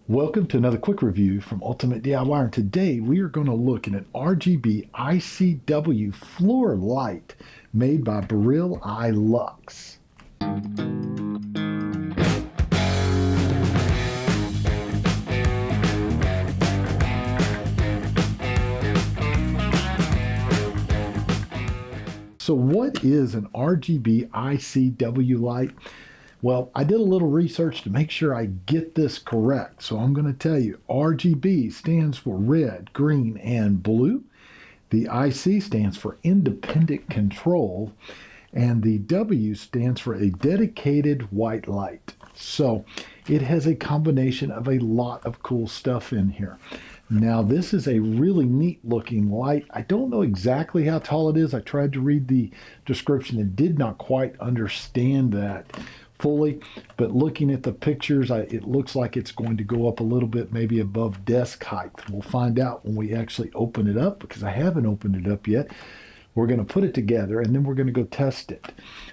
Welcome to another quick review from Ultimate DIY, and today we are going to look at an RGBICW floor light made by BRILLILUX. So what is an RGBICW light? Well, I did a little research to make sure I get this correct. So I'm going to tell you, RGB stands for red, green, and blue. The IC stands for independent control. And the W stands for a dedicated white light. So it has a combination of a lot of cool stuff in here. Now, this is a really neat looking light. I don't know exactly how tall it is. I tried to read the description and did not quite understand that fully, but looking at the pictures, it looks like it's going to go up a little bit, maybe above desk height. We'll find out when we actually open it up, because I haven't opened it up yet. We're going to put it together and then we're going to go test it.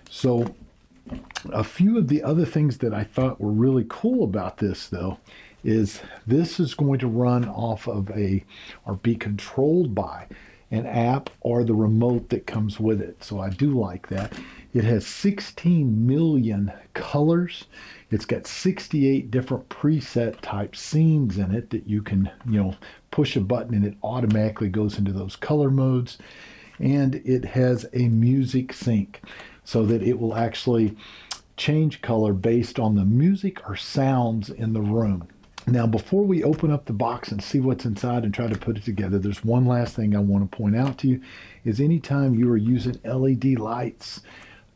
So a few of the other things that I thought were really cool about this, though, is this is going to run off of or be controlled by an app or the remote that comes with it. So I do like that. It has 16 million colors. It's got 68 different preset type scenes in it that you can, push a button and it automatically goes into those color modes. And it has a music sync so that it will actually change color based on the music or sounds in the room. Now, before we open up the box and see what's inside and try to put it together, there's one last thing I want to point out to you, is anytime you are using LED lights,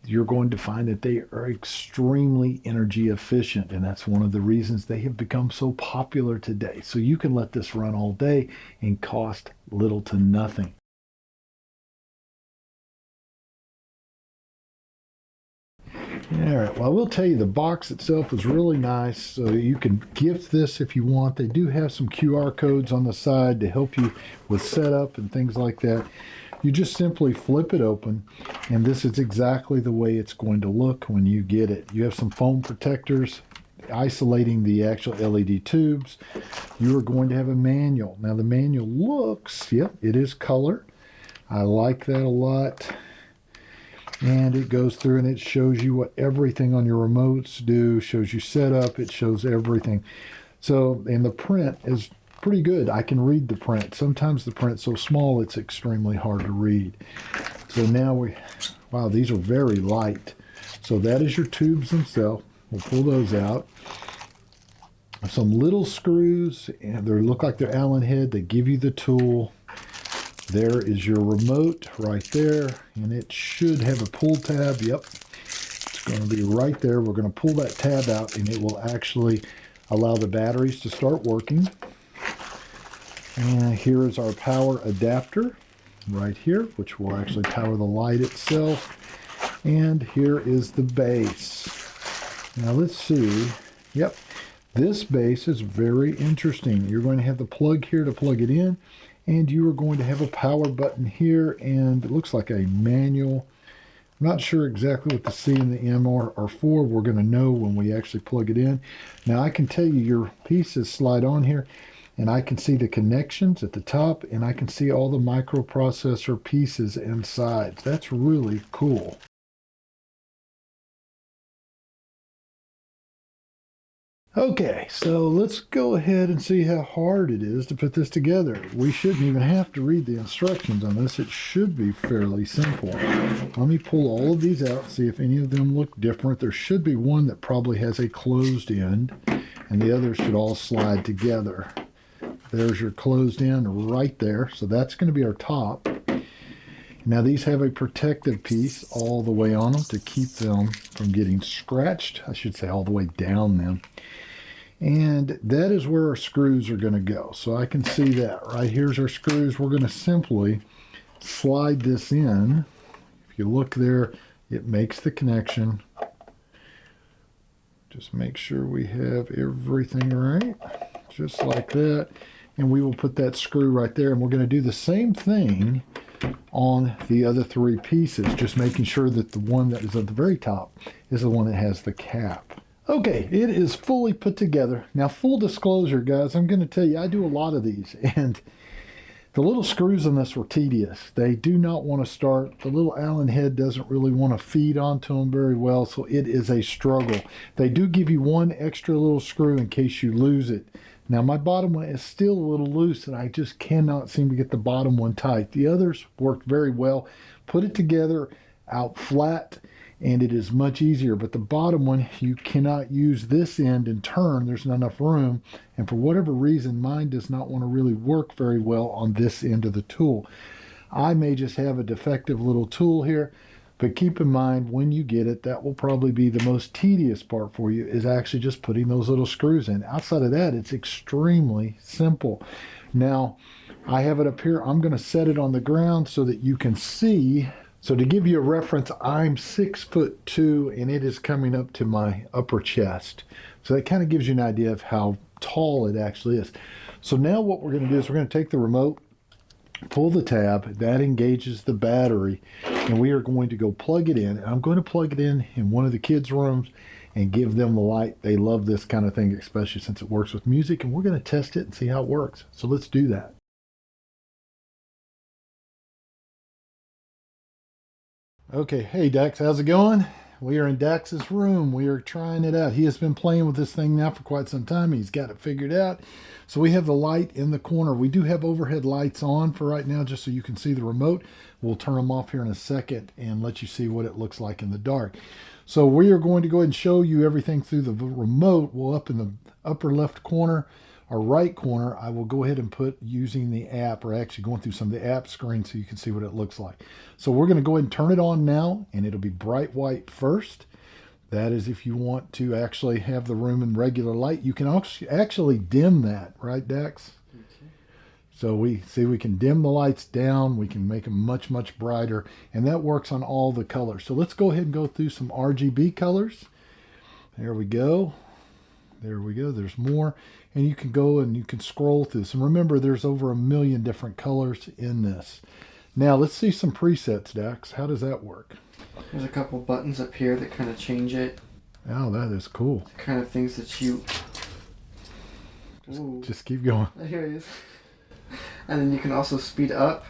you're going to find that they are extremely energy efficient, and that's one of the reasons they have become so popular today. So you can let this run all day and cost little to nothing. All right, well, I will tell you the box itself is really nice, so you can gift this if you want. They do have some QR codes on the side to help you with setup and things like that. You just simply flip it open, and this is exactly the way it's going to look when you get it. You have some foam protectors isolating the actual LED tubes. You are going to have a manual. Now, the manual looks, yep, it is color. I like that a lot. And it goes through and it shows you what everything on your remotes do, shows you setup, it shows everything. So, and the print is pretty good. I can read the print. Sometimes the print's so small it's extremely hard to read. So now wow, these are very light. So that is your tubes themselves. We'll pull those out. Some little screws, and they look like they're Allen head. They give you the tool. There is your remote right there, and it should have a pull tab. Yep, it's going to be right there. We're going to pull that tab out, and it will actually allow the batteries to start working. And here is our power adapter right here, which will actually power the light itself. And here is the base. Now let's see. Yep, this base is very interesting. You're going to have the plug here to plug it in. And you are going to have a power button here, and it looks like a manual. I'm not sure exactly what the C and the M are for. We're going to know when we actually plug it in. Now, I can tell you your pieces slide on here, and I can see the connections at the top, and I can see all the microprocessor pieces inside. That's really cool. Okay, so let's go ahead and see how hard it is to put this together. We shouldn't even have to read the instructions on this. It should be fairly simple. Let me pull all of these out, see if any of them look different. There should be one that probably has a closed end, and the others should all slide together. There's your closed end right there. So that's going to be our top. Now these have a protective piece all the way on them to keep them from getting scratched. I should say all the way down them. And that is where our screws are going to go. So I can see that. Right here's our screws. We're going to simply slide this in. If you look there, it makes the connection. Just make sure we have everything right. Just like that. And we will put that screw right there. And we're going to do the same thing on the other three pieces, just making sure that the one that is at the very top is the one that has the cap. Okay, it is fully put together. Now, full disclosure, guys, I'm going to tell you, I do a lot of these, and the little screws in this were tedious. They do not want to start. The little Allen head doesn't really want to feed onto them very well, so it is a struggle. They do give you one extra little screw in case you lose it. Now, my bottom one is still a little loose, and I just cannot seem to get the bottom one tight. The others worked very well. Put it together out flat, and it is much easier. But the bottom one, you cannot use this end and turn. There's not enough room. And for whatever reason, mine does not want to really work very well on this end of the tool. I may just have a defective little tool here, but keep in mind when you get it, that will probably be the most tedious part for you, is actually just putting those little screws in. Outside of that, it's extremely simple. Now, I have it up here. I'm going to set it on the ground so that you can see. So to give you a reference, I'm 6'2", and it is coming up to my upper chest. So that kind of gives you an idea of how tall it actually is. So now what we're going to do is we're going to take the remote, pull the tab, that engages the battery, and we are going to go plug it in. And I'm going to plug it in one of the kids' rooms and give them the light. They love this kind of thing, especially since it works with music, and we're going to test it and see how it works. So let's do that. Okay, hey Dax, how's it going? We are in Dax's room. We are trying it out. He has been playing with this thing now for quite some time. He's got it figured out. So we have the light in the corner. We do have overhead lights on for right now just so you can see the remote. We'll turn them off here in a second and let you see what it looks like in the dark. So we are going to go ahead and show you everything through the remote. Well, up in the upper left corner, our right corner, I will go ahead and put using the app, or actually going through some of the app screens so you can see what it looks like. So we're going to go ahead and turn it on now, and it'll be bright white first. That is if you want to actually have the room in regular light. You can actually dim that, right, Dax? Okay. So we can dim the lights down. We can make them much, much brighter, and that works on all the colors. So let's go ahead and go through some RGB colors. There we go. There we go. There's more. And you can go and you can scroll through this. And remember, there's over 1 million different colors in this. Now, let's see some presets, Dax. How does that work? There's a couple buttons up here that kind of change it. Oh, that is cool. The kind of things that you... Just keep going. Here it is. And then you can also speed up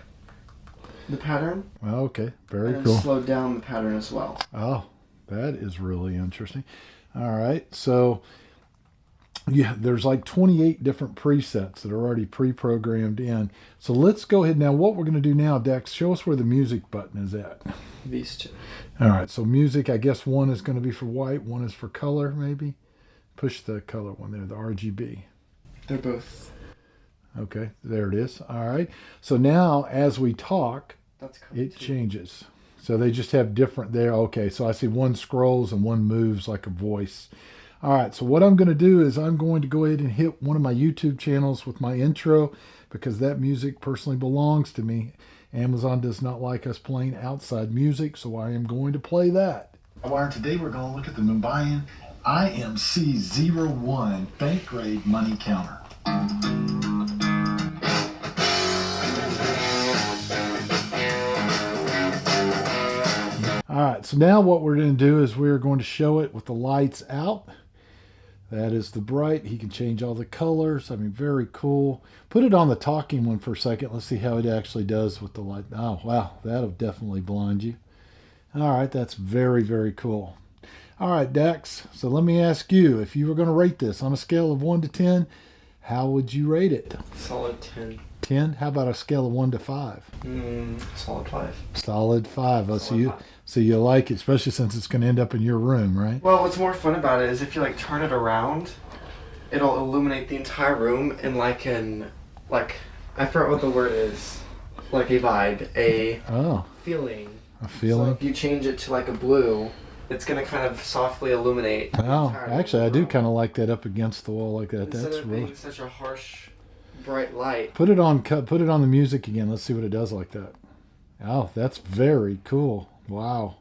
the pattern. Oh, okay, very and cool. Slow down the pattern as well. Oh, that is really interesting. All right, so... yeah, there's like 28 different presets that are already pre-programmed in. So let's go ahead now. What we're going to do now, Dex, show us where the music button is at. These two. All right, so music, I guess one is going to be for white, one is for color, maybe. Push the color one there, the RGB. They're both. Okay, there it is. All right. So now as we talk, it too. changes. So they just have different there. Okay, so I see one scrolls and one moves like a voice. All right, so what I'm going to do is I'm going to go ahead and hit one of my YouTube channels with my intro because that music personally belongs to me. Amazon does not like us playing outside music, so I am going to play that. And today we're going to look at the Mumbai IMC01 bank grade money counter. All right, so now what we're going to do is we're going to show it with the lights out. That is the bright. He can change all the colors. I mean, very cool. Put it on the talking one for a second. Let's see how it actually does with the light. Oh, wow. That'll definitely blind you. All right. That's very, very cool. All right, Dax. So let me ask you, if you were going to rate this on a scale of 1 to 10, how would you rate it? Solid 10. 10? How about a scale of 1 to 5? Solid 5. Solid 5. Oh, so you like it, especially since it's going to end up in your room, right? Well, what's more fun about it is if you like turn it around, it'll illuminate the entire room in I forgot what the word is, like a vibe, feeling. A feeling. So if you change it to like a blue, it's going to kind of softly illuminate. Oh, actually, I do kind of like that up against the wall like that. Instead of being such a harsh, bright light. Put it on the music again. Let's see what it does like that. Oh, that's very cool. Wow.